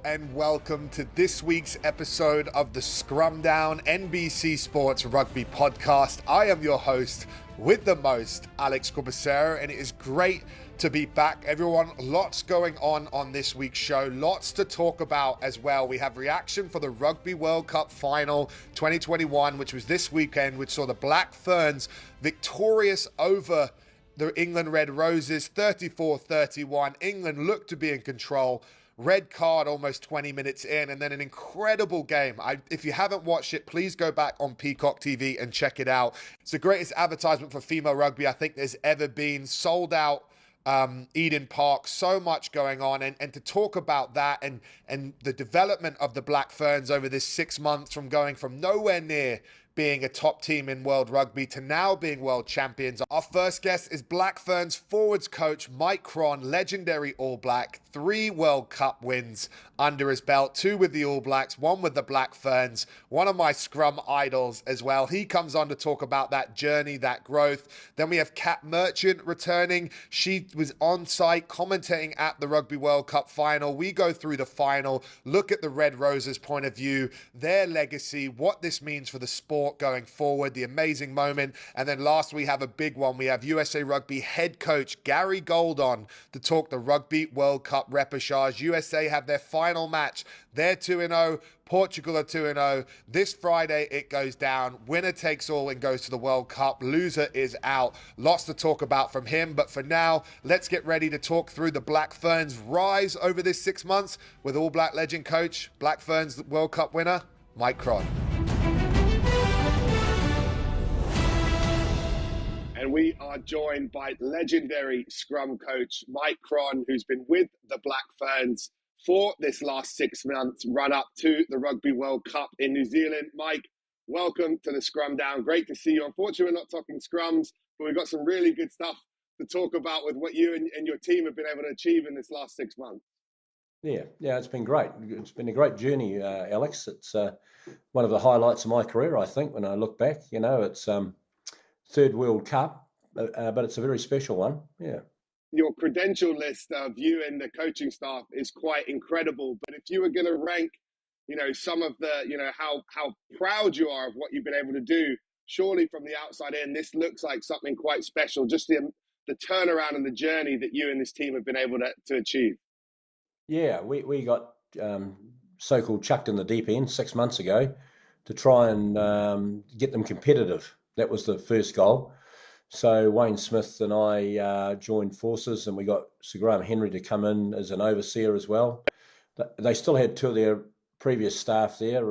and welcome to this week's episode of the Scrum Down NBC Sports Rugby podcast. I am your host with the most, Alex Corbacero, and it is great to be back. Everyone, lots going on this week's show, lots to talk about as well. We have reaction for the Rugby World Cup final 2021, which was this weekend, which saw the Black Ferns victorious over the England Red Roses, 34-31. England looked to be in control. Red card almost 20 minutes in, and then an incredible game. If you haven't watched it, please go back on Peacock TV and check it out. It's the greatest advertisement for female rugby I think there's ever been. Sold out Eden Park, so much going on, and to talk about that and the development of the Black Ferns over this 6 months, from going from nowhere near being a top team in world rugby to now being world champions. Our first guest is Black Ferns forwards coach Mike Cron, legendary All Black, 3 World Cup wins under his belt, 2 with the All Blacks, 1 with the Black Ferns, one of my Scrum idols as well. He comes on to talk about that journey, that growth. Then we have Kat Merchant returning. She was on site commentating at the Rugby World Cup final. We go through the final, look at the Red Roses' point of view, their legacy, what this means for the sport going forward, the amazing moment. And then last, we have a big one. We have USA Rugby head coach Gary Gold on to talk the Rugby World Cup repechage. USA have their final match. They're 2-0. Portugal are 2-0. This Friday, it goes down. Winner takes all and goes to the World Cup. Loser is out. Lots to talk about from him. But for now, let's get ready to talk through the Black Ferns' rise over this 6 months with All Black legend coach, Black Ferns World Cup winner, Mike Cron. And we are joined by legendary Scrum coach Mike Cron, who's been with the Black Ferns for this last 6 months run up to the Rugby World Cup in New Zealand. Mike, welcome to the Scrum Down. Great to see you. Unfortunately, we're not talking scrums, but we've got some really good stuff to talk about with what you and your team have been able to achieve in this last 6 months. Yeah, it's been great. It's been a great journey, Alex. It's one of the highlights of my career, I think, when I look back. You know, it's third World Cup, but it's a very special one. Yeah. Your credential list of you and the coaching staff is quite incredible. But if you were going to rank, some of the, how proud you are of what you've been able to do, surely from the outside in, this looks like something quite special. Just the turnaround and the journey that you and this team have been able to achieve. Yeah, we got so-called chucked in the deep end 6 months ago to try and get them competitive. That was the first goal. So Wayne Smith and I joined forces, and we got Sir Graham Henry to come in as an overseer as well. They still had 2 of their previous staff there,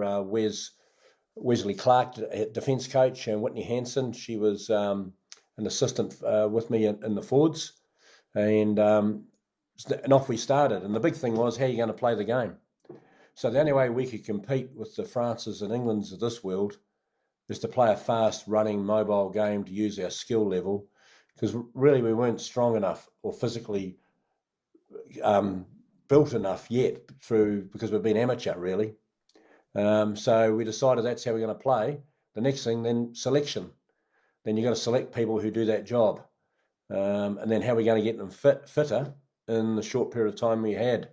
Wesley Clark, defence coach, and Whitney Hanson. She was an assistant with me in the forwards. And off we started. And the big thing was, how are you going to play the game? So the only way we could compete with the Frances and Englands of this world is to play a fast running mobile game, to use our skill level, because really we weren't strong enough or physically built enough yet because we've been amateur really. So we decided that's how we're going to play. The next thing, then selection. Then you've got to select people who do that job. And then how we're going to get them fitter in the short period of time we had.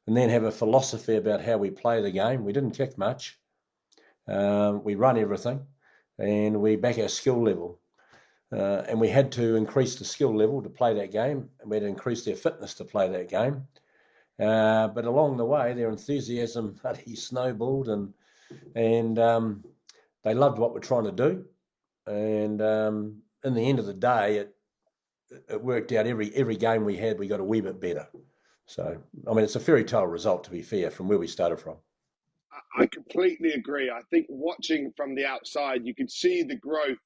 And then have a philosophy about how we play the game. We didn't kick much. We run everything, and we back our skill level. And we had to increase the skill level to play that game, and we had to increase their fitness to play that game. But along the way, their enthusiasm bloody snowballed, and they loved what we're trying to do. And in the end of the day, it worked out. Every game we had, we got a wee bit better. So, I mean, it's a fairy tale result, to be fair, from where we started from. I completely agree. I think watching from the outside, you could see the growth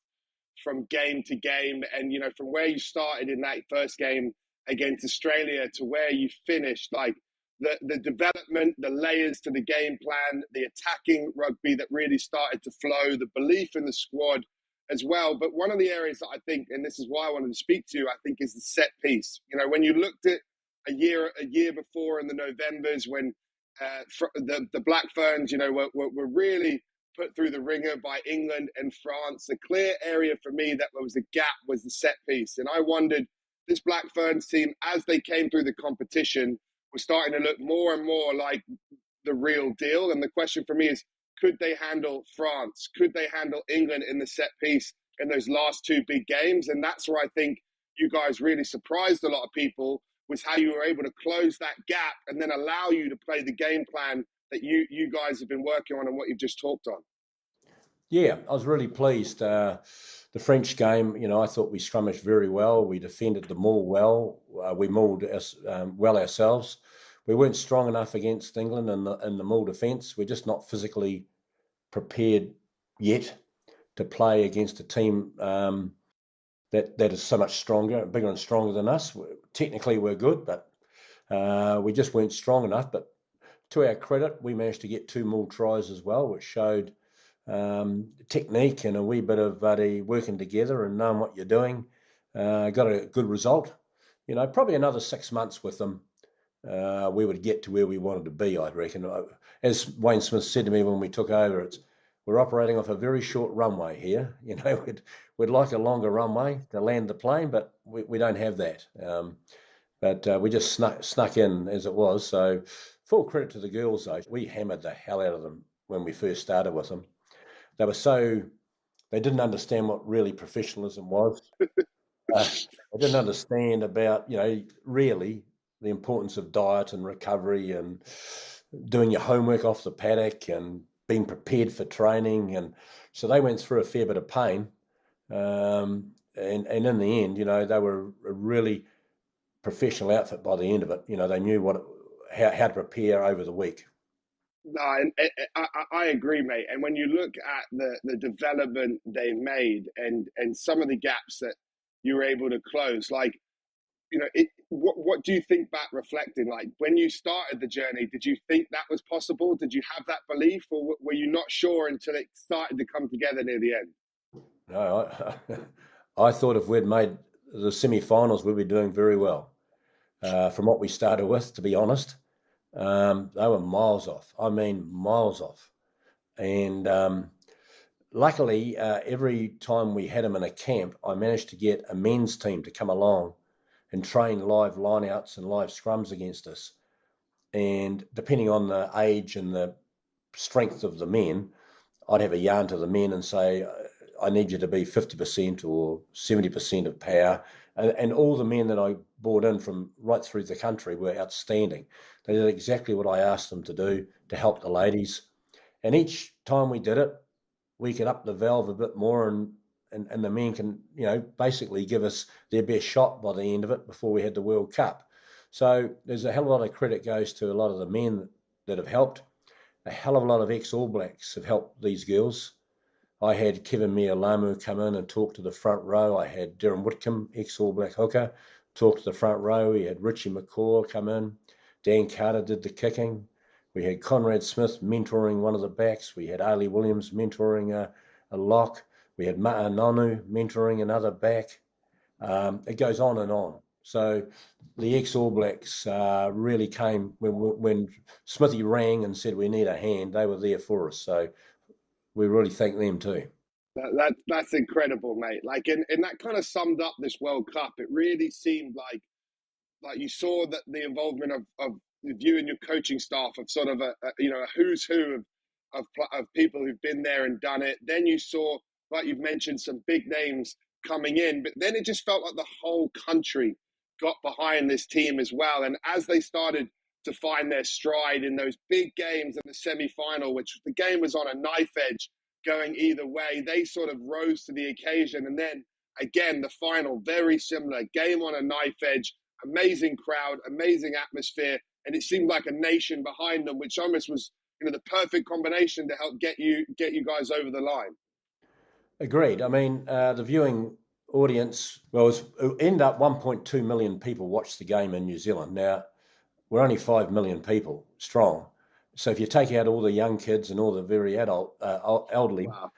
from game to game. And, from where you started in that first game against Australia to where you finished, like the development, the layers to the game plan, the attacking rugby that really started to flow, the belief in the squad as well. But one of the areas that I think, and this is why I wanted to speak to you, I think is the set piece. When you looked at a year before in the Novembers, when the Black Ferns, were really put through the ringer by England and France. The clear area for me that was a gap was the set piece. And I wondered, this Black Ferns team, as they came through the competition, was starting to look more and more like the real deal. And the question for me is, could they handle France? Could they handle England in the set piece in those last two big games? And that's where I think you guys really surprised a lot of people, was how you were able to close that gap and then allow you to play the game plan that you guys have been working on and what you've just talked on. Yeah, I was really pleased. The French game, I thought we scrummaged very well. We defended the maul well. We mauled well ourselves. We weren't strong enough against England in the maul defence. We're just not physically prepared yet to play against a team that is so much stronger, bigger and stronger than us. Technically, we're good, but we just weren't strong enough. But to our credit, we managed to get 2 maul tries as well, which showed technique and a wee bit of working together and knowing what you're doing. Got a good result. Probably another 6 months with them, we would get to where we wanted to be, I reckon. As Wayne Smith said to me when we took over, we're operating off a very short runway here. We'd like a longer runway to land the plane, but we don't have that. But we just snuck in as it was. So full credit to the girls, though. We hammered the hell out of them when we first started with them. They didn't understand what really professionalism was. They didn't understand about, really the importance of diet and recovery and doing your homework off the paddock and being prepared for training. And so they went through a fair bit of pain. And in the end, they were a really professional outfit by the end of it. They knew how to prepare over the week. No, and I agree, mate. And when you look at the development they made and some of the gaps that you were able to close, like, what do you think back reflecting? Like, when you started the journey, did you think that was possible? Did you have that belief, or were you not sure until it started to come together near the end? No, I thought if we'd made the semi-finals, we'd be doing very well. From what we started with, to be honest. They were miles off. I mean, miles off. And luckily, every time we had them in a camp, I managed to get a men's team to come along and train live lineouts and live scrums against us. And depending on the age and the strength of the men, I'd have a yarn to the men and say, I need you to be 50% or 70% of power. And all the men that I brought in from right through the country were outstanding. They did exactly what I asked them to do to help the ladies. And each time we did it, we could up the valve a bit more and the men can, basically give us their best shot by the end of it before we had the World Cup. So there's a hell of a lot of credit goes to a lot of the men that have helped. A hell of a lot of ex-All Blacks have helped these girls. I had Kevin Mealamu come in and talk to the front row. I had Darren Whitcomb, ex-All Black hooker, talk to the front row. We had Richie McCaw come in. Dan Carter did the kicking. We had Conrad Smith mentoring one of the backs. We had Ali Williams mentoring a lock. We had Ma'a Nonu mentoring another back. It goes on and on. So the ex-All Blacks really came when Smithy rang and said we need a hand. They were there for us. So we really thank them too. That's incredible, mate. Like, and that kind of summed up this World Cup. It really seemed like you saw that the involvement of you and your coaching staff of sort of a who's who of people who've been there and done it. Then you saw, like you've mentioned, some big names coming in, but then it just felt like the whole country got behind this team as well. And as they started to find their stride in those big games in the semi-final, which the game was on a knife edge going either way, they sort of rose to the occasion. And then again, the final, very similar, game on a knife edge, amazing crowd, amazing atmosphere. And it seemed like a nation behind them, which almost was, the perfect combination to help get you guys over the line. Agreed. I mean, the viewing audience, it ended up 1.2 million people watched the game in New Zealand. Now, we're only 5 million people strong. So if you take out all the young kids and all the very elderly, wow.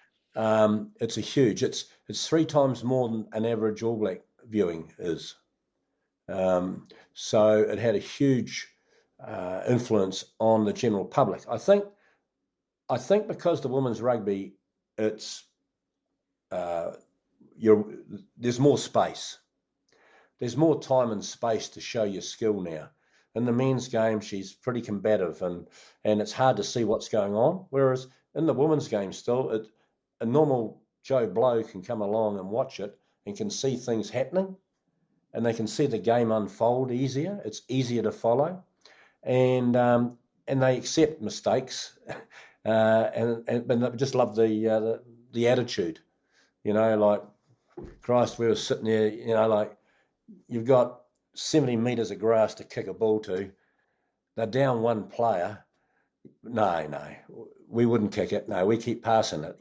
It's a huge. It's 3 times more than an average All Black viewing is. So it had a huge influence on the general public. I think because the women's rugby, it's there's more space. There's more time and space to show your skill now. in the men's game, she's pretty combative, and it's hard to see what's going on. Whereas in the women's game, still, a normal Joe Blow can come along and watch it and can see things happening, and they can see the game unfold easier. It's easier to follow, and they accept mistakes, and they just love the attitude. Like, Christ, we were sitting there, like, you've got 70 metres of grass to kick a ball to. They're down one player. No, we wouldn't kick it. No, we keep passing it,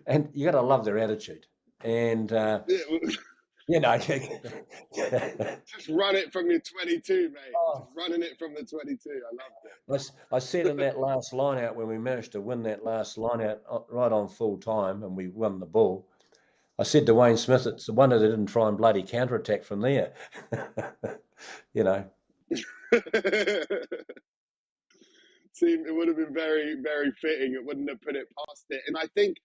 and you got to love their attitude. And, Just run it from your 22, mate. Oh. Just running it from the 22. I loved it. I said in that last line out, when we managed to win that last line out right on full time and we won the ball, I said to Wayne Smith, it's a wonder they didn't try and bloody counterattack from there. It would have been very, very fitting. It wouldn't have put it past it. And I think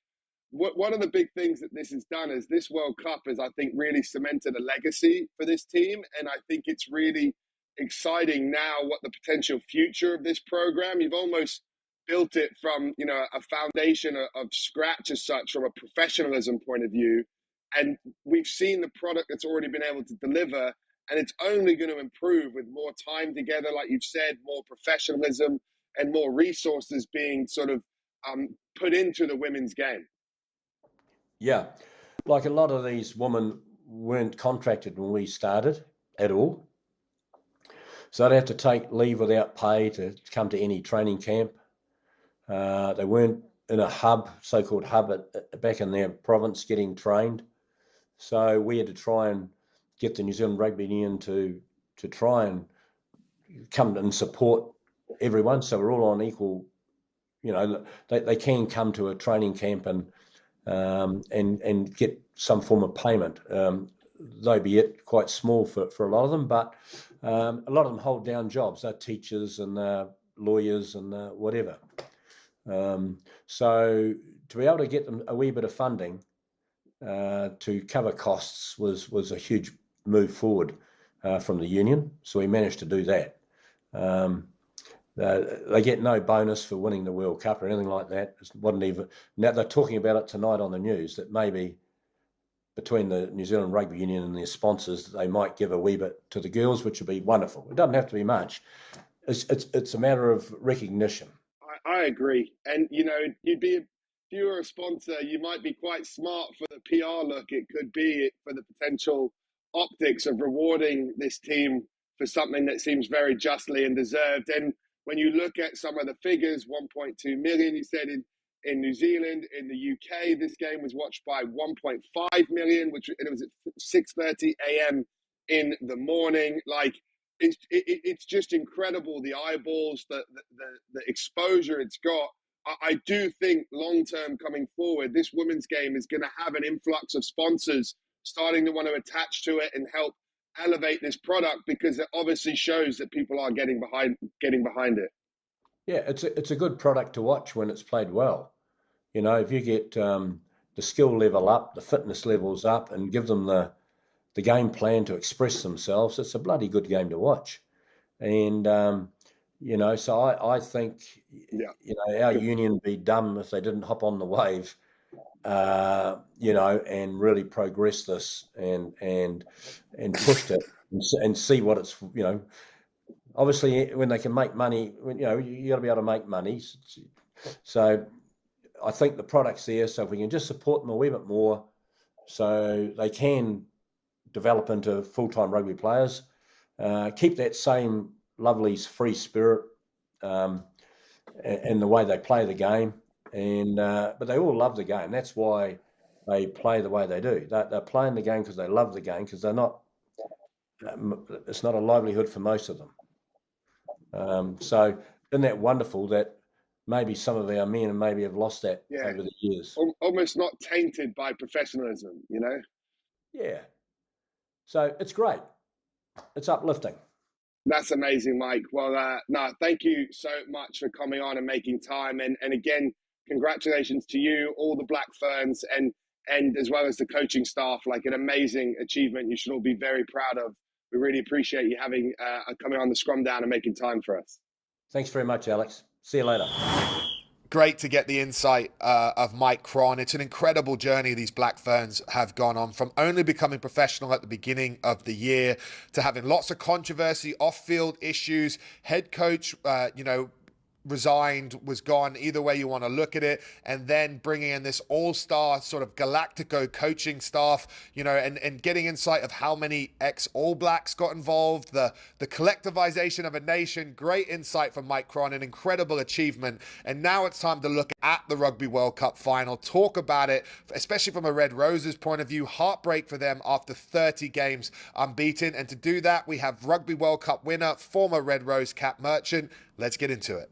one of the big things that this has done is this World Cup has, I think, really cemented a legacy for this team. And I think it's really exciting now what the potential future of this program. You've almost built it from, a foundation of scratch as such, from a professionalism point of view. And we've seen the product that's already been able to deliver, and it's only going to improve with more time together, like you've said, more professionalism and more resources being sort of put into the women's game. Yeah, like a lot of these women weren't contracted when we started at all. So they'd have to take leave without pay to come to any training camp. They weren't in a hub, so-called hub, back in their province getting trained. So we had to try and get the New Zealand Rugby Union to try and come and support everyone. So we're all on equal, they can come to a training camp and get some form of payment, though be it quite small for a lot of them, but a lot of them hold down jobs. They're teachers and lawyers and whatever. So to be able to get them a wee bit of funding to cover costs was a huge move forward from the union. So we managed to do that. They get no bonus for winning the World Cup or anything like that. It wasn't even. Now they're talking about it tonight on the news that maybe between the New Zealand Rugby Union and their sponsors, they might give a wee bit to the girls, which would be wonderful. It doesn't have to be much. It's a matter of recognition. I agree, and if you were a sponsor, you might be quite smart for the PR look. It could be for the potential optics of rewarding this team for something that seems very justly and deserved. And when you look at some of the figures, 1.2 million, you said in New Zealand, in the UK, this game was watched by 1.5 million, and it was at 6:30 a.m. in the morning. Like, it's just incredible, the eyeballs, the exposure it's got. I do think long-term coming forward, this women's game is going to have an influx of sponsors starting to want to attach to it and help elevate this product, because it obviously shows that people are getting behind it. Yeah, it's a good product to watch when it's played well. If you get the skill level up, the fitness levels up, and give them the game plan to express themselves, it's a bloody good game to watch. And so I think our union would be dumb if they didn't hop on the wave, and really progress this and pushed it and see what it's, obviously when they can make money, you got to be able to make money. So I think the product's there. So if we can just support them a wee bit more, so they can develop into full-time rugby players, keep that same lovely free spirit and the way they play the game. And but they all love the game. That's why they play the way they do. They're playing the game because they love the game, because they're not. It's not a livelihood for most of them. So isn't that wonderful that maybe some of our men maybe have lost that over the years? Almost not tainted by professionalism, Yeah. So it's great. It's uplifting. That's amazing, Mike. Well, thank you so much for coming on and making time. And again, congratulations to you, all the Black Ferns, and as well as the coaching staff. Like, an amazing achievement. You should all be very proud of we really appreciate you having coming on the Scrum Down and making time for us. Thanks very much, Alex. See you later. Great to get the insight of Mike Cron. It's an incredible journey these Black Ferns have gone on, from only becoming professional at the beginning of the year to having lots of controversy, off-field issues, head coach, resigned, was gone, either way you want to look at it, and then bringing in this all-star sort of Galactico coaching staff, and getting insight of how many ex-All Blacks got involved, the collectivization of a nation. Great insight from Mike Cron, an incredible achievement. And now it's time to look at the Rugby World Cup final, talk about it, especially from a Red Roses point of view. Heartbreak for them after 30 games unbeaten. And to do that, we have Rugby World Cup winner, former Red Rose Cap Merchant. Let's get into it.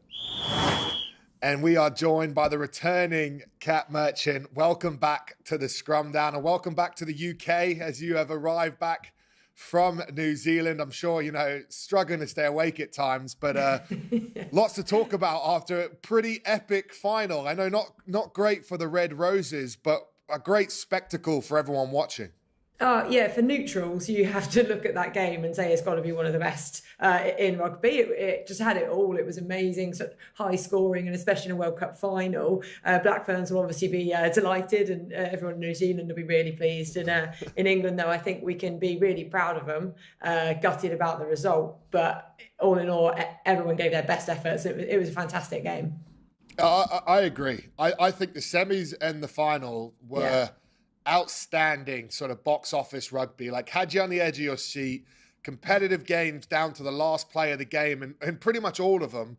And we are joined by the returning Cap Merchant. Welcome back to the Scrum Down, and welcome back to the UK as you have arrived back from New Zealand. I'm sure, struggling to stay awake at times, but lots to talk about after a pretty epic final. I know not great for the Red Roses, but a great spectacle for everyone watching. Yeah, for neutrals, you have to look at that game and say it's got to be one of the best in rugby. It just had it all. It was amazing, sort of high scoring, and especially in a World Cup final. Black Ferns will obviously be delighted, and everyone in New Zealand will be really pleased. And in England, though, I think we can be really proud of them, gutted about the result. But all in all, everyone gave their best efforts. It was a fantastic game. I agree. I think the semis and the final were outstanding sort of box office rugby. Like, had you on the edge of your seat, competitive games down to the last play of the game, and pretty much all of them.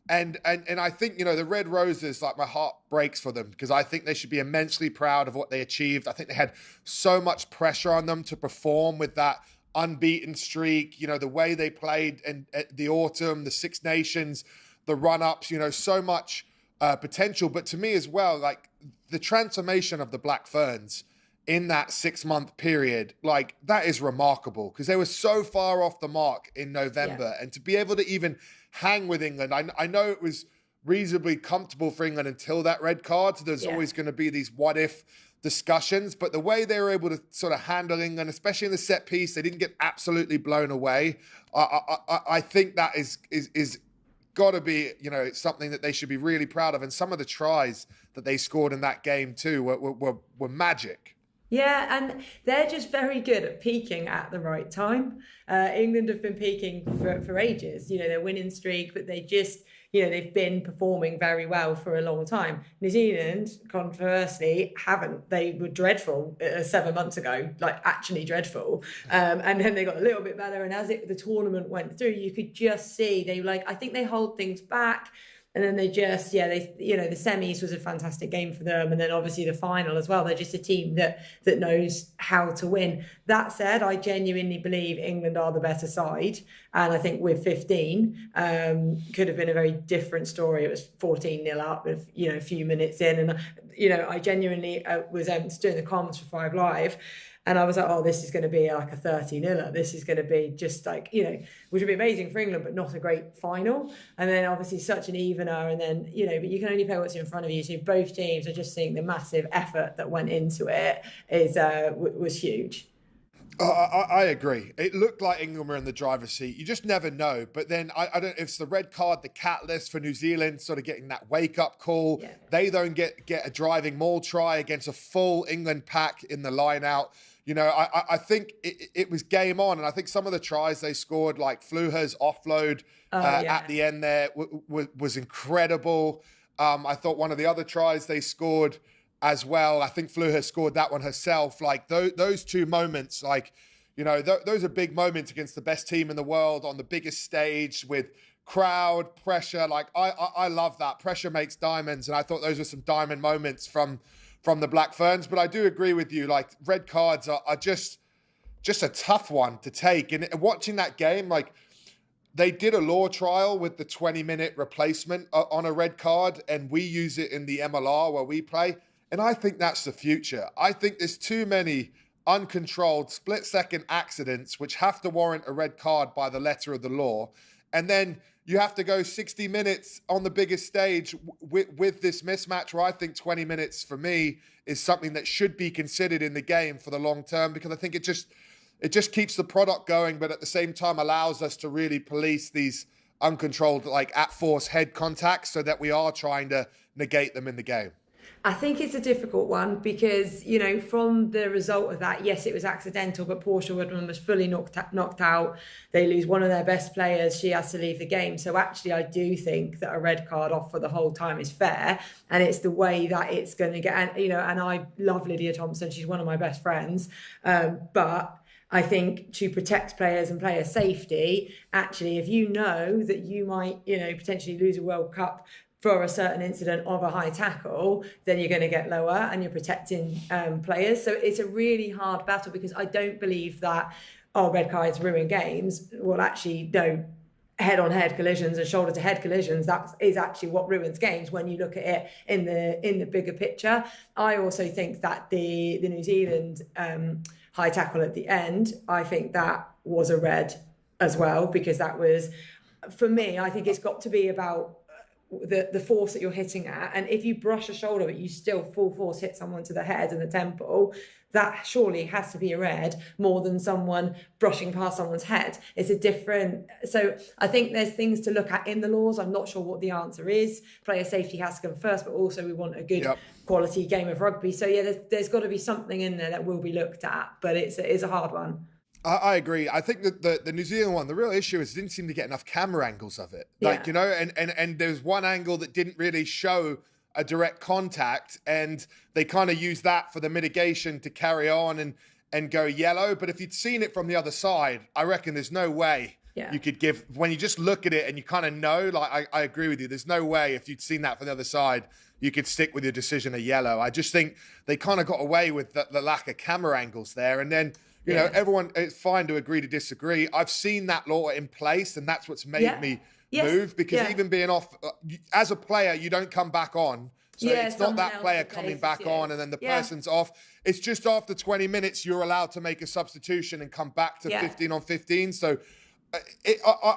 And I think, the Red Roses, like, my heart breaks for them, because I think they should be immensely proud of what they achieved. I think they had so much pressure on them to perform with that unbeaten streak, the way they played in the autumn, the Six Nations, the run-ups, so much potential. But to me as well, like, the transformation of the Black Ferns in that 6-month period, like, that is remarkable, because they were so far off the mark in November. And to be able to even hang with England, I know it was reasonably comfortable for England until that red card. So there's always going to be these what if discussions, but the way they were able to sort of handle England, especially in the set piece, they didn't get absolutely blown away. I think that is got to be, something that they should be really proud of. And some of the tries that they scored in that game too were magic. Yeah, and they're just very good at peaking at the right time. England have been peaking for ages. Their winning streak, but they just, they've been performing very well for a long time. New Zealand, conversely, haven't. They were dreadful 7 months ago, like actually dreadful. And then they got a little bit better. And as the tournament went through, you could just see I think they hold things back. And then the semis was a fantastic game for them. And then obviously the final as well. They're just a team that knows how to win. That said, I genuinely believe England are the better side. And I think with 15, could have been a very different story. It was 14-0 up with, a few minutes in. And, I genuinely was doing the comms for 5 Live. And I was like, oh, this is going to be like a 30-0. This is going to be just like, which would be amazing for England, but not a great final. And then obviously such an evener. And then, but you can only play what's in front of you. So both teams are just seeing the massive effort that went into it was huge. I agree. It looked like England were in the driver's seat. You just never know. But then I don't know if it's the red card, the catalyst for New Zealand, sort of getting that wake-up call. Yeah. They don't get a driving maul try against a full England pack in the line-out. I think it was game on. And I think some of the tries they scored, like Fluher's offload at the end there, was incredible. I thought one of the other tries they scored as well, I think Fluher scored that one herself. Like those two moments, those are big moments against the best team in the world on the biggest stage with crowd pressure. Like I love that. Pressure makes diamonds, and I thought those were some diamond moments from the Black Ferns. But I do agree with you. Like, red cards are just a tough one to take. And watching that game, they did a law trial with the 20-minute replacement on a red card, and we use it in the MLR where we play. And I think that's the future. I think there's too many uncontrolled split-second accidents which have to warrant a red card by the letter of the law. And then you have to go 60 minutes on the biggest stage with this mismatch, where I think 20 minutes for me is something that should be considered in the game for the long term, because I think it just keeps the product going, but at the same time allows us to really police these uncontrolled, like at force head contacts, so that we are trying to negate them in the game. I think it's a difficult one because, you know, from the result of that, yes, it was accidental, but Portia Woodman was fully knocked out. They lose one of their best players. She has to leave the game. So actually, I do think that a red card off for the whole time is fair. And it's the way that it's going to get, and, you know, and I love Lydia Thompson. She's one of my best friends. But I think to protect players and player safety, actually, if you know that you might, you know, potentially lose a World Cup for a certain incident of a high tackle, then you're going to get lower and you're protecting players. So it's a really hard battle because I don't believe that red cards ruin games. Well, actually, no, head-on-head collisions and shoulder-to-head collisions, that is actually what ruins games when you look at it in the bigger picture. I also think that the New Zealand high tackle at the end, I think that was a red as well, because that was, for me, I think it's got to be about the force that you're hitting at. And if you brush a shoulder but you still full force hit someone to the head and the temple, that surely has to be a red more than someone brushing past someone's head. It's a different, so I think there's things to look at in the laws. I'm not sure what the answer is. Player safety has to come first, but also we want a good quality game of rugby. So yeah, there's got to be something in there that will be looked at, but it's a hard one. I agree. I think that the New Zealand one, the real issue is it didn't seem to get enough camera angles of it. Like, you know, and there's one angle that didn't really show a direct contact, and they kind of used that for the mitigation to carry on and go yellow. But if you'd seen it from the other side, I reckon there's no way you could give, when you just look at it and you kind of know, like, I agree with you. There's no way if you'd seen that from the other side, you could stick with your decision of yellow. I just think they kind of got away with the lack of camera angles there. And then, you know, everyone, it's fine to agree to disagree. I've seen that law in place, and that's what's made me move, because even being off, as a player, you don't come back on. So it's not that player coming back on and then the person's off. It's just after 20 minutes, you're allowed to make a substitution and come back to 15 on 15. So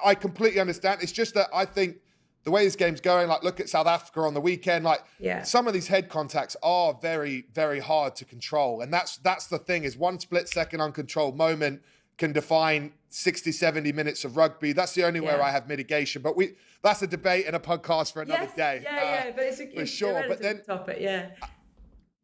I completely understand. It's just that I think the way this game's going, like, look at South Africa on the weekend, like, some of these head contacts are very, very hard to control. And that's the thing, is one split second uncontrolled moment can define 60, 70 minutes of rugby. That's the only way I have mitigation. But that's a debate and a podcast for another day. But it's for sure. But then topic, and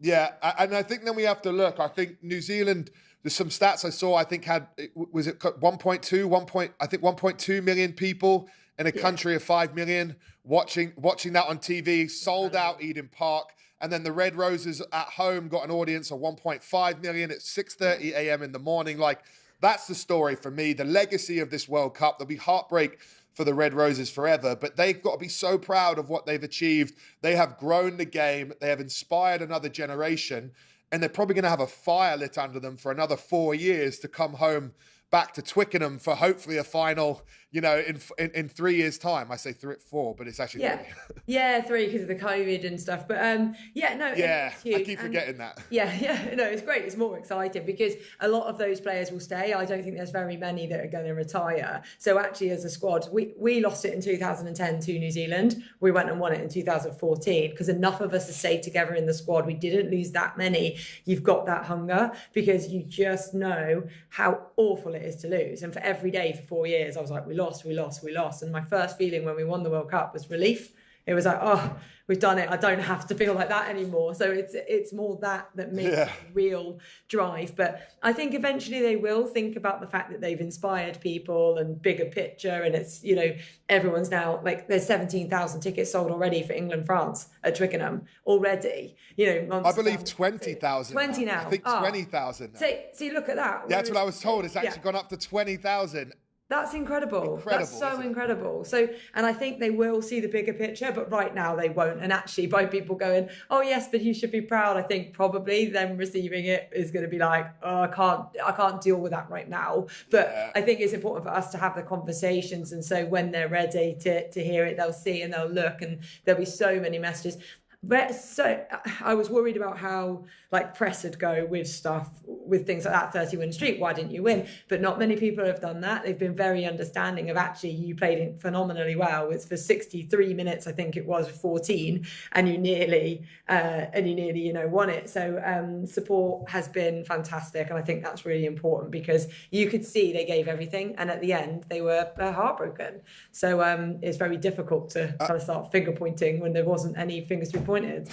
I think then we have to look. I think New Zealand, there's some stats I saw, I think was it 1.2 million people in a country of 5 million watching that on TV, sold out Eden Park. And then the Red Roses at home got an audience of 1.5 million at 6:30 a.m. in the morning. Like, that's the story for me. The legacy of this World Cup, there'll be heartbreak for the Red Roses forever, but they've got to be so proud of what they've achieved. They have grown the game. They have inspired another generation, and they're probably going to have a fire lit under them for another 4 years to come home back to Twickenham for hopefully a final, you know, in 3 years' time. I say 4, but it's actually 3. 3 because of the COVID and stuff. But it's huge. I keep forgetting that. No, it's great. It's more exciting because a lot of those players will stay. I don't think there's very many that are going to retire. So actually, as a squad, we lost it in 2010 to New Zealand. We went and won it in 2014 because enough of us have stayed together in the squad. We didn't lose that many. You've got that hunger because you just know how awful it is to lose. And for every day for 4 years, I was like, we lost. And my first feeling when we won the World Cup was relief. It was like, oh, we've done it. I don't have to feel like that anymore. So it's more that makes real drive. But I think eventually they will think about the fact that they've inspired people and bigger picture. And it's, you know, everyone's now, like, there's 17,000 tickets sold already for England-France at Twickenham already. You know, I believe 20,000. 20 now. I think 20,000. See, look at that. That's what I was told. It's actually gone up to 20,000. That's incredible. That's so incredible. So, and I think they will see the bigger picture, but right now they won't. And actually, by people going, oh yes, but you should be proud, I think probably them receiving it is going to be like, oh, I can't deal with that right now. But I think it's important for us to have the conversations. And so when they're ready to hear it, they'll see and they'll look, and there'll be so many messages. But so I was worried about how, like, press would go with stuff with things like that 30-win streak, why didn't you win? But not many people have done that. They've been very understanding of actually you played it phenomenally well. It's for 63 minutes, I think it was 14, and you nearly won it. So support has been fantastic, and I think that's really important because you could see they gave everything, and at the end they were heartbroken. So it's very difficult to kind of start finger pointing when there wasn't any fingers to be pointed.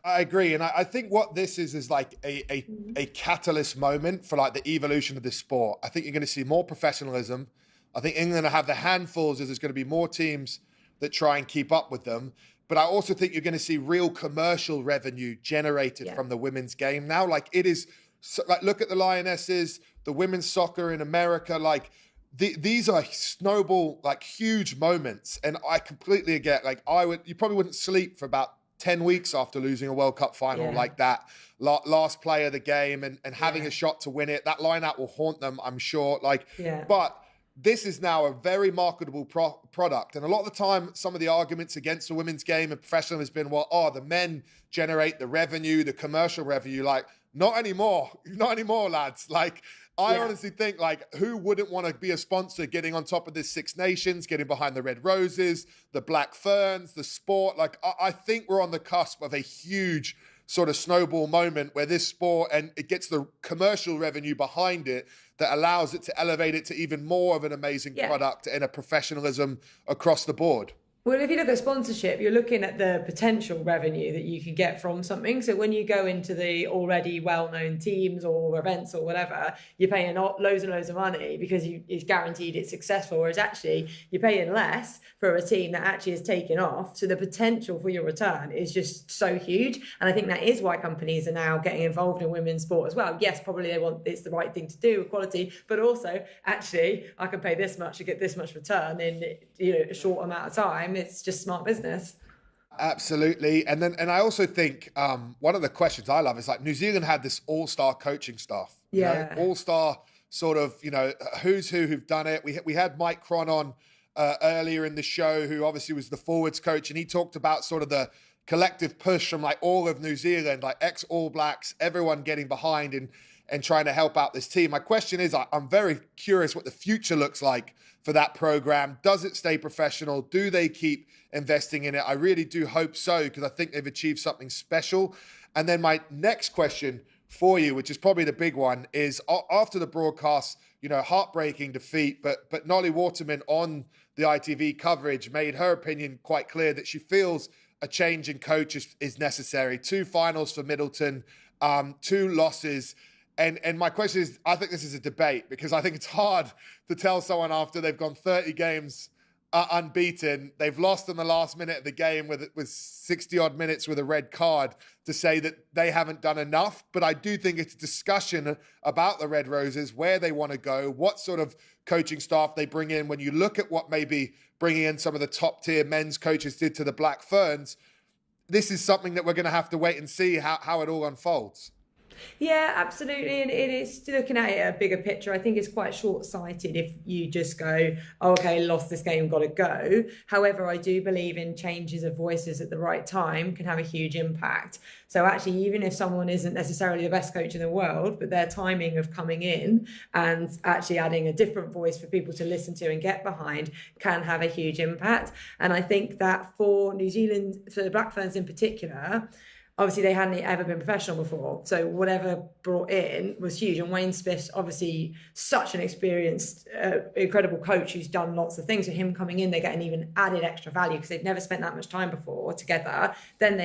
I agree, and I think what this is like a catalyst moment for like the evolution of this sport. I think you're going to see more professionalism. I think England will have the handfuls as there's going to be more teams that try and keep up with them. But I also think you're going to see real commercial revenue generated from the women's game now. Like it is, like look at the Lionesses, the women's soccer in America. Like these are snowball, like huge moments. And I completely get, like you probably wouldn't sleep for about 10 weeks after losing a World Cup final like that. Last play of the game and having a shot to win it. That line-out will haunt them, I'm sure. But this is now a very marketable product. And a lot of the time, some of the arguments against the women's game and professionalism has been, well, the men generate the revenue, the commercial revenue. Like, not anymore. Not anymore, lads. Like, I honestly think, like, who wouldn't want to be a sponsor getting on top of this Six Nations, getting behind the Red Roses, the Black Ferns, the sport? Like, I think we're on the cusp of a huge sort of snowball moment where this sport, and it gets the commercial revenue behind it that allows it to elevate it to even more of an amazing product and a professionalism across the board. Well, if you look at sponsorship, you're looking at the potential revenue that you can get from something. So when you go into the already well-known teams or events or whatever, you're paying loads and loads of money because it's guaranteed it's successful, whereas actually you're paying less for a team that actually is taking off. So the potential for your return is just so huge. And I think that is why companies are now getting involved in women's sport as well. Yes, probably it's the right thing to do, equality, but also actually I can pay this much to get this much return in a short amount of time. It's just smart business. Absolutely. And I also think one of the questions I love is like New Zealand had this all-star coaching staff. All-star sort of, who's who've done it. We had Mike Cron on earlier in the show, who obviously was the forwards coach, and he talked about sort of the collective push from like all of New Zealand, like ex-All Blacks, everyone getting behind and trying to help out this team. My question is, I'm very curious what the future looks like for that program. Does it stay professional? Do they keep investing in it? I really do hope so, because I think they've achieved something special. And then my next question for you, which is probably the big one, is after the broadcast, heartbreaking defeat, but Nolly Waterman on the ITV coverage made her opinion quite clear that she feels a change in coach is necessary. 2 finals for Middleton, 2 losses. And my question is, I think this is a debate, because I think it's hard to tell someone after they've gone 30 games unbeaten, they've lost in the last minute of the game with 60-odd minutes with a red card, to say that they haven't done enough. But I do think it's a discussion about the Red Roses, where they want to go, what sort of coaching staff they bring in. When you look at what maybe bringing in some of the top-tier men's coaches did to the Black Ferns, this is something that we're going to have to wait and see how it all unfolds. Yeah, absolutely. And it is looking at it a bigger picture. I think it's quite short-sighted if you just go, okay, lost this game, got to go. However, I do believe in changes of voices at the right time can have a huge impact. So actually, even if someone isn't necessarily the best coach in the world, but their timing of coming in and actually adding a different voice for people to listen to and get behind can have a huge impact. And I think that for New Zealand, for the Black Ferns in particular, obviously they hadn't ever been professional before. So whatever brought in was huge. And Wayne Smith's obviously such an experienced, incredible coach who's done lots of things. So him coming in, they get an even added extra value because they've never spent that much time before together. Then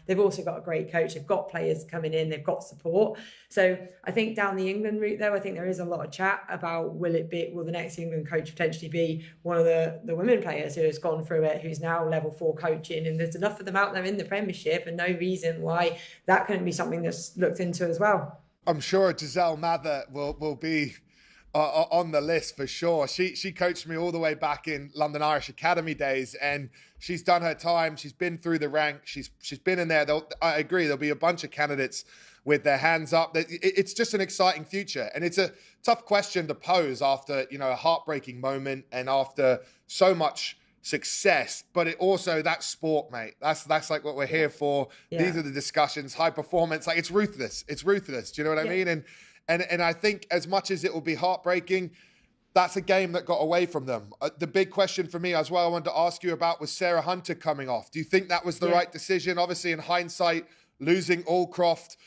they've also got a great coach. They've got players coming in, they've got support. So I think down the England route though, I think there is a lot of chat about will the next England coach potentially be one of the women players who has gone through it, who's now level 4 coaching, and there's enough of them out there in the Premiership and no reason why that couldn't be something that's looked into as well. I'm sure Giselle Mather will be on the list for sure. She coached me all the way back in London Irish Academy days, and she's done her time. She's been through the ranks. She's been in there. I agree, there'll be a bunch of candidates with their hands up. It's just an exciting future, and it's a tough question to pose after a heartbreaking moment and after so much success. But it also, that's sport, mate. That's like what we're here for. Yeah. These are the discussions, high performance. Like, it's ruthless. Do you know what I mean? And I think as much as it will be heartbreaking, that's a game that got away from them. The big question for me as well, I wanted to ask you about, was Sarah Hunter coming off. Do you think that was the right decision? Obviously, in hindsight, losing Allcroft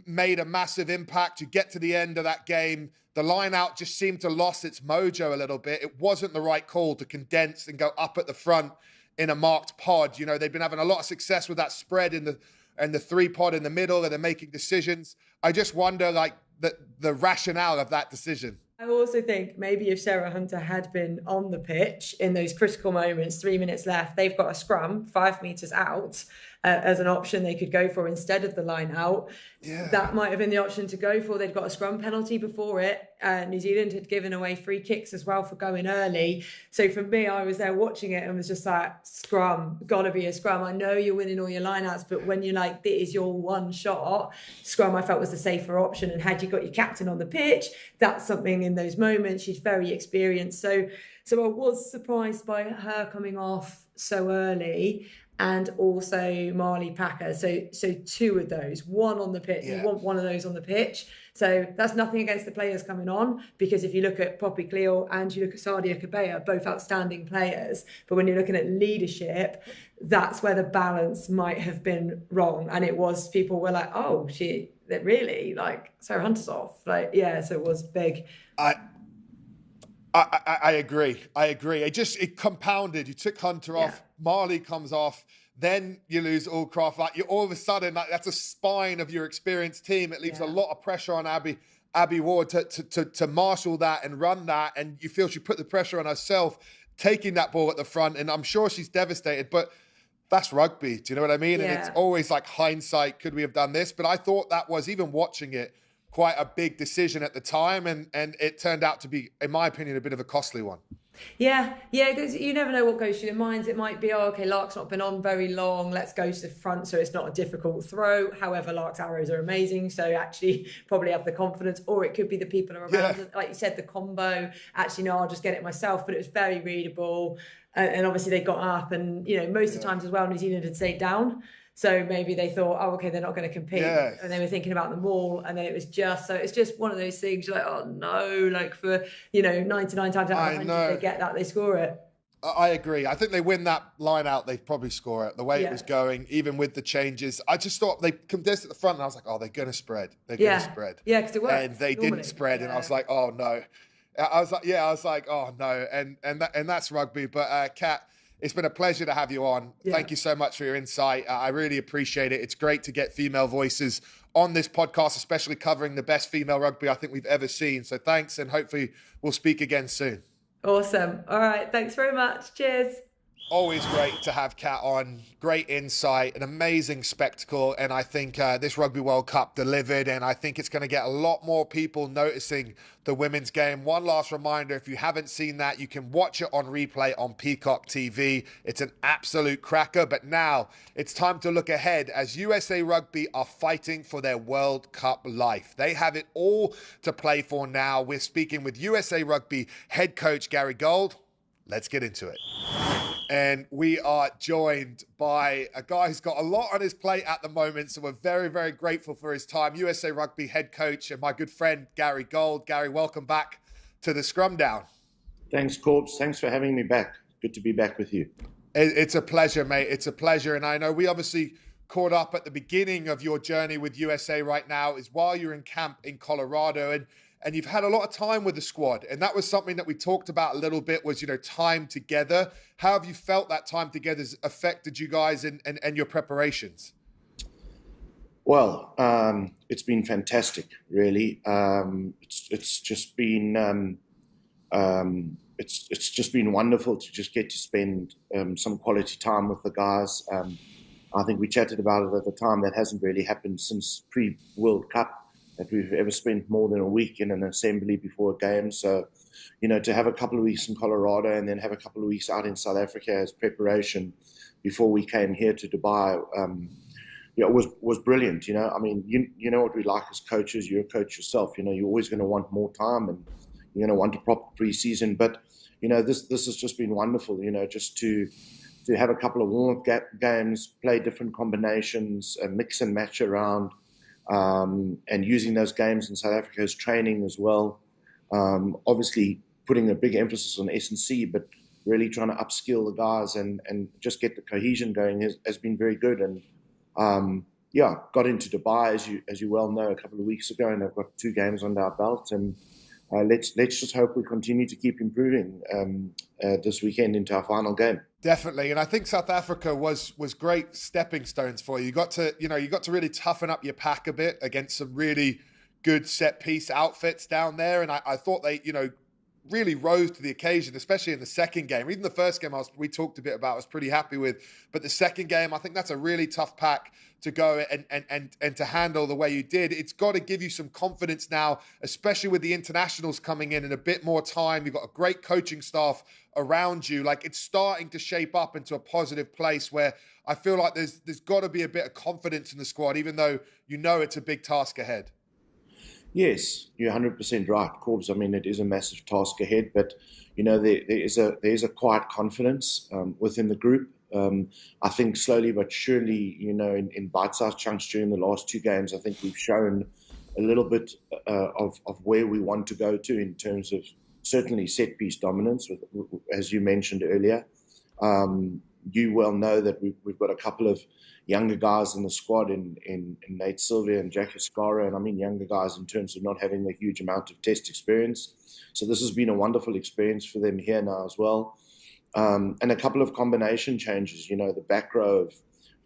made a massive impact. To get to the end of that game, the line out just seemed to lost its mojo a little bit. It wasn't the right call to condense and go up at the front in a marked pod. You know, they've been having a lot of success with that spread in the 3-pod in the middle, and they're making decisions. I just wonder, like, the rationale of that decision. I also think maybe if Sarah Hunter had been on the pitch in those critical moments, 3 minutes left, they've got a scrum 5 meters out as an option they could go for instead of the line out. Yeah. That might have been the option to go for. They'd got a scrum penalty before it. New Zealand had given away free kicks as well for going early. So for me, I was there watching it and was just like, scrum, gotta be a scrum. I know you're winning all your lineouts, but when you're like, this is your one shot, scrum I felt was the safer option. And had you got your captain on the pitch, that's something in those moments. She's very experienced. So I was surprised by her coming off so early. And also Marley Packer. So two of those, one on the pitch. Yeah. You want one of those on the pitch. So that's nothing against the players coming on, because if you look at Poppy Cleo and you look at Sadia Kabea, both outstanding players. But when you're looking at leadership, that's where the balance might have been wrong. And it was, people were like, oh, that really, like, Sarah Hunter's off. Like, yeah, so it was big. I agree. It compounded. You took Hunter off, Marley comes off, then you lose Allcroft. Like, you all of a sudden, like, that's a spine of your experienced team. It leaves a lot of pressure on Abby Ward to marshal that and run that. And you feel she put the pressure on herself, taking that ball at the front. And I'm sure she's devastated, but that's rugby. Do you know what I mean? Yeah. And it's always like hindsight. Could we have done this? But I thought that was, even watching it, quite a big decision at the time, and it turned out to be, in my opinion, a bit of a costly one. Yeah, because you never know what goes through their minds. It might be, Lark's not been on very long, let's go to the front so it's not a difficult throw. However, Lark's arrows are amazing, so actually probably have the confidence. Or it could be the people around, like you said, the combo. Actually, no, I'll just get it myself. But it was very readable, and obviously they got up, and most of the times as well, New Zealand had stayed down. So maybe they thought, they're not going to compete. Yes. And they were thinking about the maul. And then it was just, so it's just one of those things. You're like, oh no, like for, 99 times out of 100, they get that, they score it. I agree. I think they win that line out, they probably score it. The way it was going, even with the changes, I just thought they condensed at the front, and I was like, they're going to spread. They're going to spread. Yeah, because it worked. And they didn't spread. And I was like, oh no. I was like, oh no. And that's rugby. But Kat, it's been a pleasure to have you on. Yeah. Thank you so much for your insight. I really appreciate it. It's great to get female voices on this podcast, especially covering the best female rugby I think we've ever seen. So thanks, and hopefully we'll speak again soon. Awesome. All right. Thanks very much. Cheers. Always great to have Kat on. Great insight, an amazing spectacle. And I think this Rugby World Cup delivered, and I think it's going to get a lot more people noticing the women's game. One last reminder, if you haven't seen that, you can watch it on replay on Peacock TV. It's an absolute cracker. But now it's time to look ahead, as USA Rugby are fighting for their World Cup life. They have it all to play for now. We're speaking with USA Rugby head coach Gary Gold. Let's get into it. And we are joined by a guy who's got a lot on his plate at the moment, so we're very, very grateful for his time. USA Rugby head coach and my good friend, Gary Gold. Gary, welcome back to the Scrum Down. Thanks, Corbs. Thanks for having me back. Good to be back with you. It's a pleasure, mate. It's a pleasure. And I know we obviously caught up at the beginning of your journey with USA right now, is while you're in camp in Colorado. And you've had a lot of time with the squad. And that was something that we talked about a little bit, was, time together. How have you felt that time together has affected you guys and your preparations? Well, it's been fantastic, really. It's just been it's just been wonderful to just get to spend some quality time with the guys. I think we chatted about it at the time. That hasn't really happened since pre-World Cup, that we've ever spent more than a week in an assembly before a game. So, to have a couple of weeks in Colorado and then have a couple of weeks out in South Africa as preparation before we came here to Dubai, was brilliant. I mean, you know what we like as coaches. You're a coach yourself. You're always going to want more time, and you're going to want a proper preseason. But this has just been wonderful. Just to have a couple of warm-up games, play different combinations, mix and match around. and using those games in South Africa as training as well. Obviously, putting a big emphasis on S&C, but really trying to upskill the guys and just get the cohesion going has been very good. And got into Dubai, as you well know, a couple of weeks ago, and I've got 2 games under our belt. And let's just hope we continue to keep improving this weekend into our final game. Definitely, and I think South Africa was great stepping stones for you. You got to really toughen up your pack a bit against some really good set piece outfits down there, and I thought they really rose to the occasion, especially in the second game. Even the first game we talked a bit about, I was pretty happy with, but the second game, I think that's a really tough pack to go and to handle the way you did. It's got to give you some confidence now, especially with the internationals coming in a bit more time. You've got a great coaching staff around you. Like, it's starting to shape up into a positive place where I feel like there's got to be a bit of confidence in the squad, even though it's a big task ahead. Yes, you're 100% right, Corbs. I mean, it is a massive task ahead, but there is a quiet confidence within the group. I think slowly but surely, in bite-sized chunks during the last 2 games, I think we've shown a little bit of where we want to go to in terms of certainly set-piece dominance, as you mentioned earlier. You well know that we've got a couple of younger guys in the squad in Nate Sylvia and Jack Escara, and I mean younger guys in terms of not having a huge amount of test experience. So this has been a wonderful experience for them here now as well. And a couple of combination changes. The back row of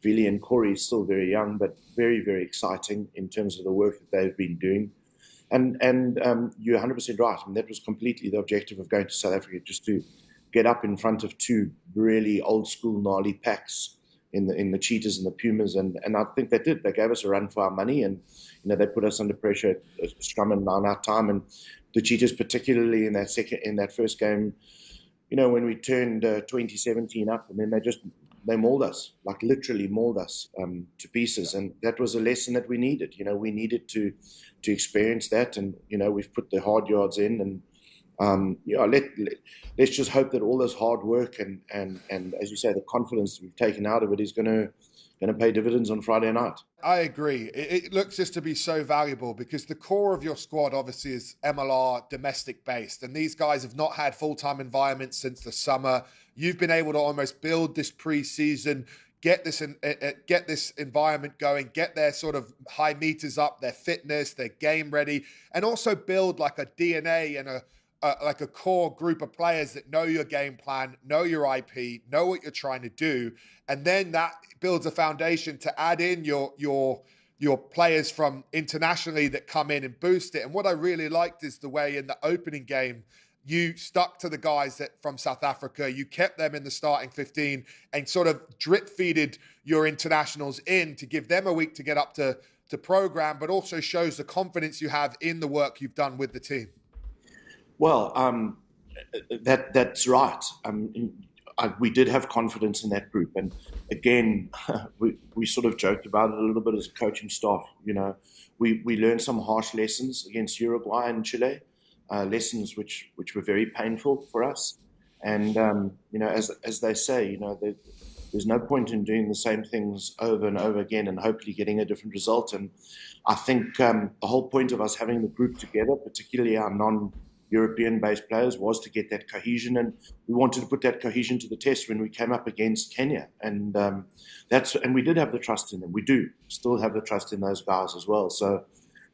Vili and Corey is still very young, but very, very exciting in terms of the work that they've been doing. And you're 100% right. I mean, that was completely the objective of going to South Africa, just to get up in front of 2 really old school gnarly packs in the Cheetahs and the Pumas, and I think they did. They gave us a run for our money, and they put us under pressure at Scrum and on our time. And the Cheetahs, particularly in that first game, when we turned 2017 up, and then they mauled us, like literally mauled us to pieces, and that was a lesson that we needed. We needed to experience that, and we've put the hard yards in, and let's just hope that all this hard work and as you say, the confidence that we've taken out of it is going to pay dividends on Friday night. I agree. It looks just to be so valuable because the core of your squad obviously is MLR domestic based, and these guys have not had full-time environments since the summer. You've been able to almost build this pre-season, get this environment going, get their sort of high meters up, their fitness, their game ready, and also build like a DNA and like a core group of players that know your game plan, know your IP, know what you're trying to do. And then that builds a foundation to add in your players from internationally that come in and boost it. And what I really liked is the way in the opening game, you stuck to the guys from South Africa. You kept them in the starting 15 and sort of drip feeded your internationals in to give them a week to get up to program, but also shows the confidence you have in the work you've done with the team. Well, that's right. We did have confidence in that group, and again, we sort of joked about it a little bit as a coaching staff. We learned some harsh lessons against Uruguay and Chile, lessons which were very painful for us. And as they say, there's no point in doing the same things over and over again and hopefully getting a different result. And I think the whole point of us having the group together, particularly our non-European-based players, was to get that cohesion, and we wanted to put that cohesion to the test when we came up against Kenya, and we did have the trust in them. We do still have the trust in those guys as well. So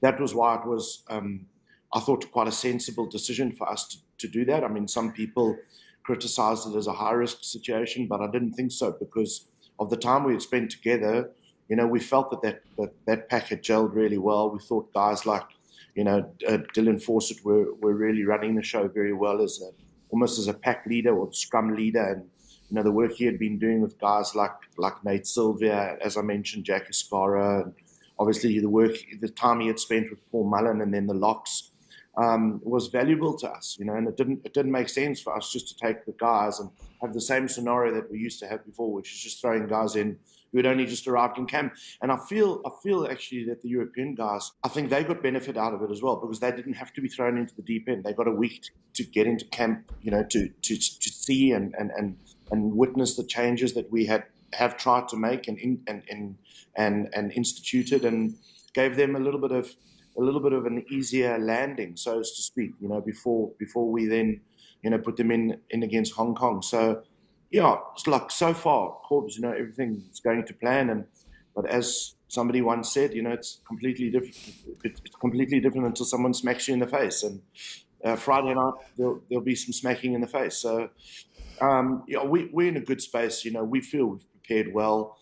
that was why it was, I thought, quite a sensible decision for us to do that. I mean, some people criticized it as a high-risk situation, but I didn't think so because of the time we had spent together. We felt that pack had gelled really well. We thought guys like Dylan Fawcett were really running the show very well almost as a pack leader or scrum leader, and the work he had been doing with guys like Nate Sylvia, as I mentioned, Jack Escara, and obviously the time he had spent with Paul Mullen and then the locks was valuable to us, and it didn't make sense for us just to take the guys and have the same scenario that we used to have before, which is just throwing guys in who had only just arrived in camp. And I feel actually that the European guys, I think they got benefit out of it as well because they didn't have to be thrown into the deep end. They got a week to get into camp, to see and witness the changes that we have tried to make and instituted. And gave them a little bit of an easier landing, so as to speak, before we then, put them in against Hong Kong. So, yeah, it's like so far, Corbs, everything's going to plan. But as somebody once said, it's completely different. It's completely different until someone smacks you in the face. And Friday night, there'll be some smacking in the face. So, we're in a good space. We feel we've prepared well.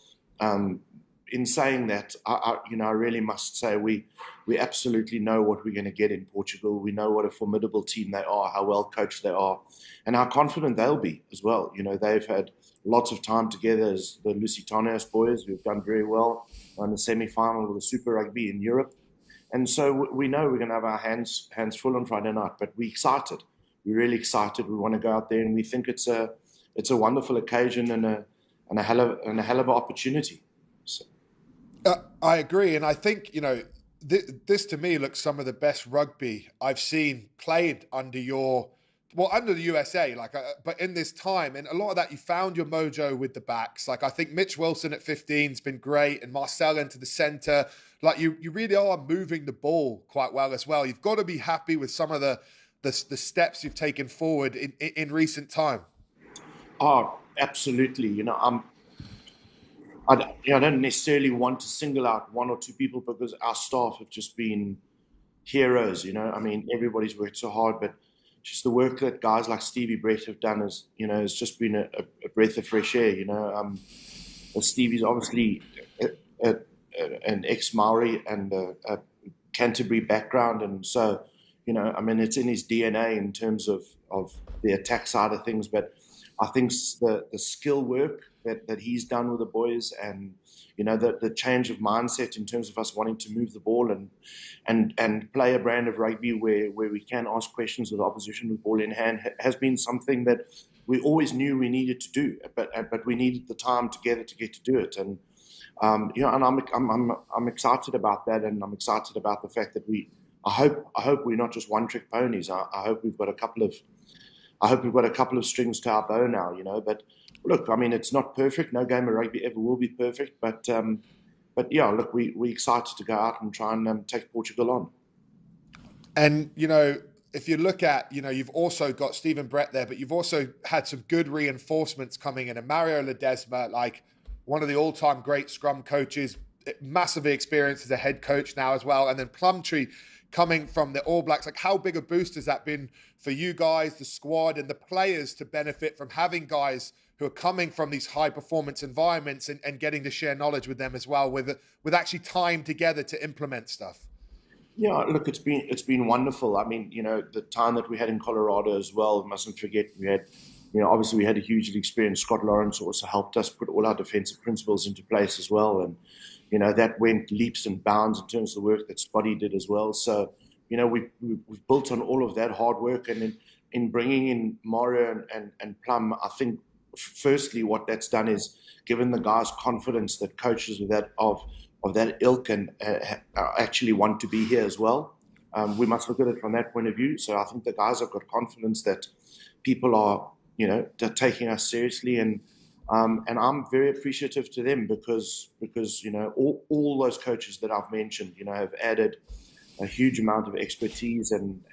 In saying that, I really must say we absolutely know what we're going to get in Portugal. We know what a formidable team they are, how well coached they are, and how confident they'll be as well. They've had lots of time together as the Lusitanos boys, who've done very well in the semi-final of the Super Rugby in Europe. And so we know we're going to have our hands full on Friday night, but we're excited. We're really excited. We want to go out there, and we think it's a wonderful occasion and a hell of an opportunity. So. I agree, and I think this to me looks some of the best rugby I've seen played under the USA. But in this time, and a lot of that, you found your mojo with the backs. I think Mitch Wilson at 15 has been great, and Marcel into the centre. You really are moving the ball quite well as well. You've got to be happy with some of the steps you've taken forward in recent time. Oh, absolutely. I don't necessarily want to single out one or two people, because our staff have just been heroes. Everybody's worked so hard, but just the work that guys like Stevie Brett have done has just been a breath of fresh air. Stevie's obviously an ex-Maori and a Canterbury background, and so it's in his DNA in terms of the attack side of things. But I think the skill work that he's done with the boys, and the change of mindset in terms of us wanting to move the ball and play a brand of rugby where we can ask questions of the opposition with ball in hand, has been something that we always knew we needed to do, but we needed the time together to get to do it. And and I'm excited about that, and I'm excited about the fact that I hope we're not just one-trick ponies. I hope we've got a couple of strings to our bow now, But look, it's not perfect. No game of rugby ever will be perfect. But yeah, look, we're excited to go out and try and take Portugal on. And if you look at, you've also got Stephen Brett there, but you've also had some good reinforcements coming in. And Mario Ledesma, one of the all-time great scrum coaches, massively experienced as a head coach now as well. And then Plumtree coming from the All Blacks. How big a boost has that been for you guys, the squad, and the players to benefit from having guys who are coming from these high-performance environments and getting to share knowledge with them as well, with actually time together to implement stuff? Yeah, look, it's been wonderful. The time that we had in Colorado as well, mustn't forget, we had, obviously we had a hugely experienced Scott Lawrence who also helped us put all our defensive principles into place as well. And, that went leaps and bounds in terms of the work that Spotty did as well. So, we've built on all of that hard work. And in bringing in Mario and Plum, I think, firstly, what that's done is given the guys confidence that coaches of that ilk and actually want to be here as well. We must look at it from that point of view. So I think the guys have got confidence that people are, they're taking us seriously, and I'm very appreciative to them because all those coaches that I've mentioned, have added a huge amount of expertise, and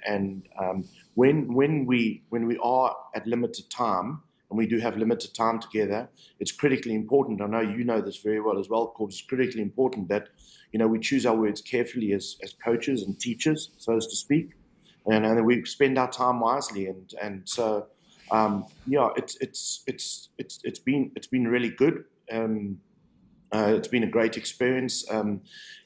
when we are at limited time, and we do have limited time together, it's critically important. I know you know this very well as well, Corbs. It's critically important that, we choose our words carefully as coaches and teachers, so as to speak, and that we spend our time wisely. And so, it's been really good. It's been a great experience, and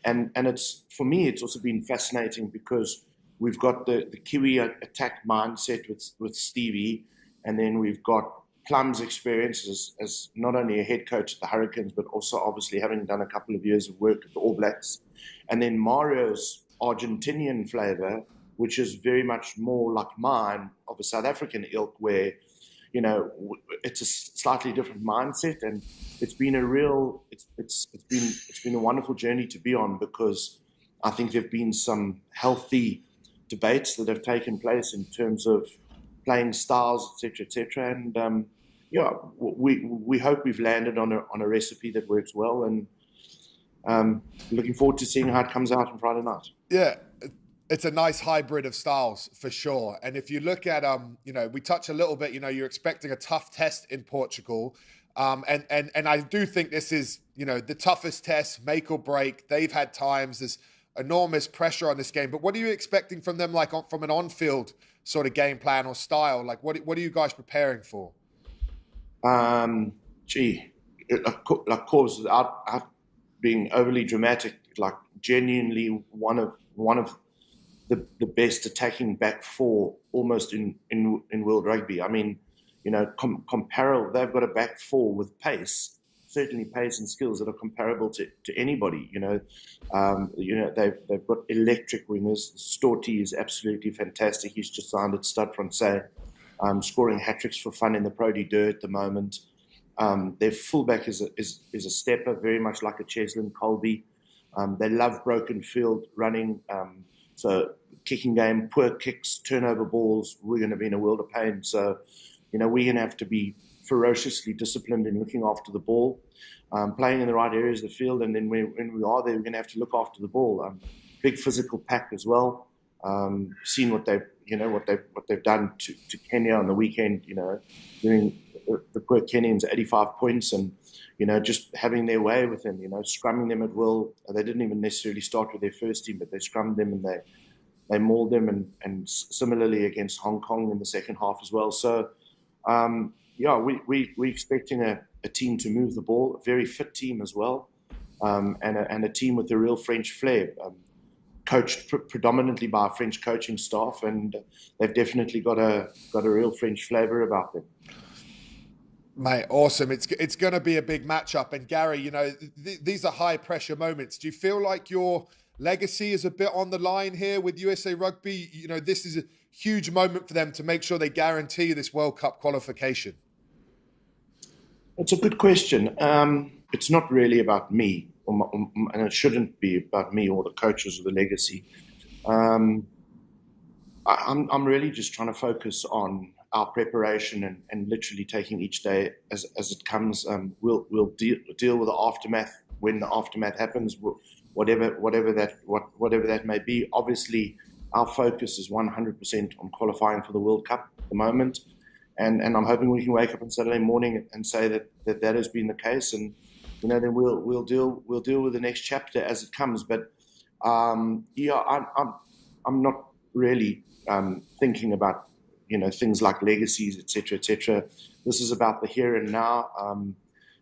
it's, for me, it's also been fascinating because we've got the Kiwi attack mindset with Stevie, and then we've got Plum's experience as not only a head coach at the Hurricanes, but also obviously having done a couple of years of work at the All Blacks. And then Mario's Argentinian flavor, which is very much more like mine, of a South African ilk, where, it's a slightly different mindset. And it's been it's been a wonderful journey to be on, because I think there've been some healthy debates that have taken place in terms of playing styles, etc. And we hope we've landed on a recipe that works well. And looking forward to seeing how it comes out on Friday night. Yeah, it's a nice hybrid of styles for sure. And if you look at, we touch a little bit, you're expecting a tough test in Portugal. And I do think this is, the toughest test, make or break. They've had times, there's enormous pressure on this game. But what are you expecting from them, from an on-field sort of game plan or style? Like, what are you guys preparing for? Of course, without being overly dramatic, like genuinely one of the best attacking back four almost in world rugby. I mean, comparable. They've got a back four with pace, certainly pace and skills that are comparable to anybody. They've got electric wingers. Storty is absolutely fantastic. He's just signed at Stade Francais, scoring hat-tricks for fun in the Pro D2 at the moment. Their fullback is a stepper, very much like a Cheslin Colby. They love broken field running. So kicking game, poor kicks, turnover balls, we're going to be in a world of pain. So, we're going to have to be ferociously disciplined in looking after the ball, playing in the right areas of the field. And then when we are there, we're going to have to look after the ball. Big physical pack as well. Seen what they've done to Kenya on the weekend, doing the poor Kenyans 85 points and, just having their way with them, scrumming them at will. They didn't even necessarily start with their first team, but they scrummed them and they mauled them and similarly against Hong Kong in the second half as well. So, we're expecting a team to move the ball, a very fit team as well, and a team with a real French flair, coached predominantly by a French coaching staff, and they've definitely got a real French flavour about them. Mate, awesome. It's going to be a big matchup. And Gary, these are high pressure moments. Do you feel like your legacy is a bit on the line here with USA Rugby? This is a huge moment for them to make sure they guarantee this World Cup qualification. It's a good question. It's not really about me, and it shouldn't be about me or the coaches or the legacy. I'm really just trying to focus on our preparation and literally taking each day as it comes. We'll deal with the aftermath when the aftermath happens, whatever that may be. Obviously, our focus is 100% on qualifying for the World Cup at the moment, and I'm hoping we can wake up on Saturday morning and say that has been the case, and then we'll deal with the next chapter as it comes. But I'm not really thinking about things like legacies, etc., etc. This is about the here and now.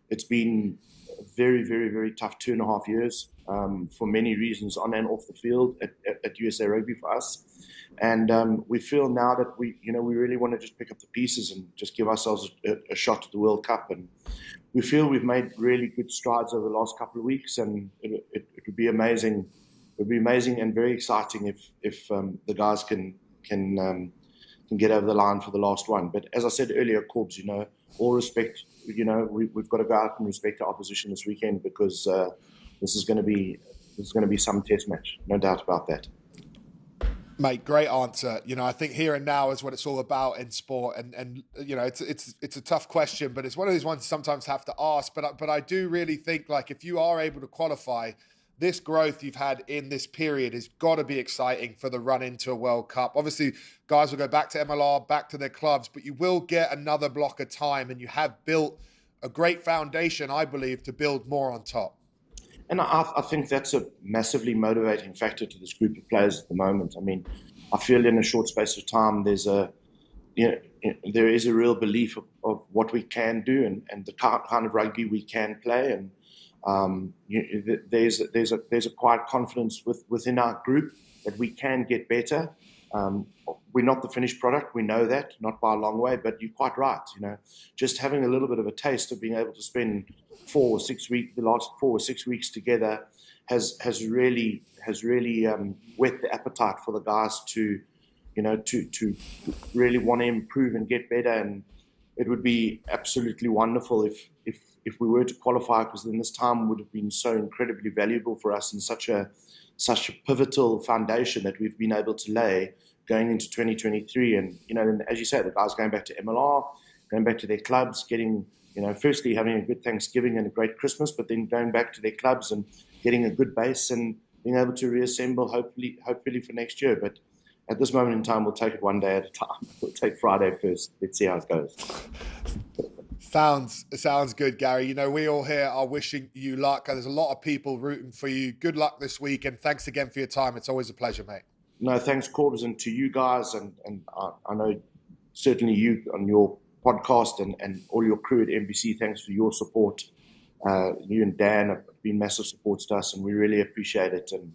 It's been a very, very, very tough 2.5 years for many reasons on and off the field at USA Rugby for us. And we feel now that we really want to just pick up the pieces and just give ourselves a shot at the World Cup. And we feel we've made really good strides over the last couple of weeks, and it would be amazing. It would be amazing and very exciting if the guys can get over the line for the last one. But as I said earlier, Corbs, all respect, we've got to go out and respect our opposition this weekend, because this is going to be some test match, no doubt about that. Mate, great answer. I think here and now is what it's all about in sport, and it's a tough question, but it's one of these ones you sometimes have to ask. But I do really think, like, if you are able to qualify, this growth you've had in this period has got to be exciting for the run into a World Cup. Obviously, guys will go back to MLR, back to their clubs, but you will get another block of time, and you have built a great foundation, I believe, to build more on top. And I think that's a massively motivating factor to this group of players at the moment. I mean, I feel in a short space of time, there is a real belief of what we can do and the kind of rugby we can play. And there's a quiet confidence within our group that we can get better. We're not the finished product. We know that, not by a long way, but you're quite right. Just having a little bit of a taste of being able to spend the last 4 or 6 weeks together has really whet the appetite for the guys to really want to improve and get better. And it would be absolutely wonderful if we were to qualify, because then this time would have been so incredibly valuable for us and such a pivotal foundation that we've been able to lay going into 2023. And, as you say, the guys going back to MLR, going back to their clubs, getting firstly having a good Thanksgiving and a great Christmas, but then going back to their clubs and getting a good base and being able to reassemble hopefully for next year. But at this moment in time, we'll take it one day at a time. We'll take Friday first. Let's see how it goes. Sounds good, Gary. We all here are wishing you luck. There's a lot of people rooting for you. Good luck this week, and thanks again for your time. It's always a pleasure, mate. No, thanks, Corbs, and to you guys, and I know certainly you on your podcast and all your crew at NBC. Thanks for your support. You and Dan have been massive supports to us, and we really appreciate it. And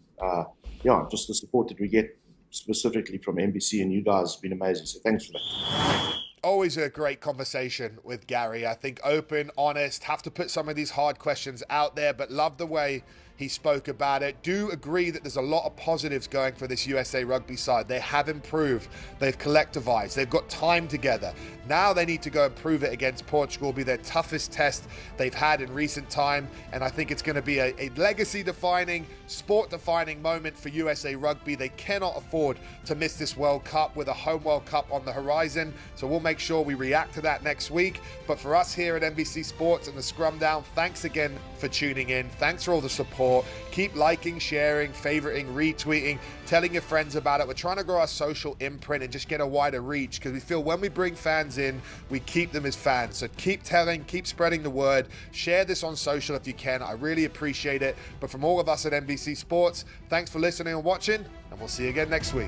just the support that we get specifically from NBC and you guys has been amazing. So thanks for that. Always a great conversation with Gary. I think open, honest, have to put some of these hard questions out there, but love the way he spoke about it. Do agree that there's a lot of positives going for this USA Rugby side. They have improved. They've collectivized. They've got time together. Now they need to go and prove it against Portugal, be their toughest test they've had in recent time. And I think it's going to be a legacy-defining, sport-defining moment for USA Rugby. They cannot afford to miss this World Cup with a home World Cup on the horizon. So we'll make sure we react to that next week. But for us here at NBC Sports and the Scrum Down, thanks again for tuning in. Thanks for all the support. Keep liking, sharing, favoriting, retweeting, telling your friends about it. We're trying to grow our social imprint and just get a wider reach, because we feel when we bring fans in, we keep them as fans. So keep telling, keep spreading the word. Share this on social if you can. I really appreciate it. But from all of us at NBC Sports, thanks for listening and watching, and we'll see you again next week.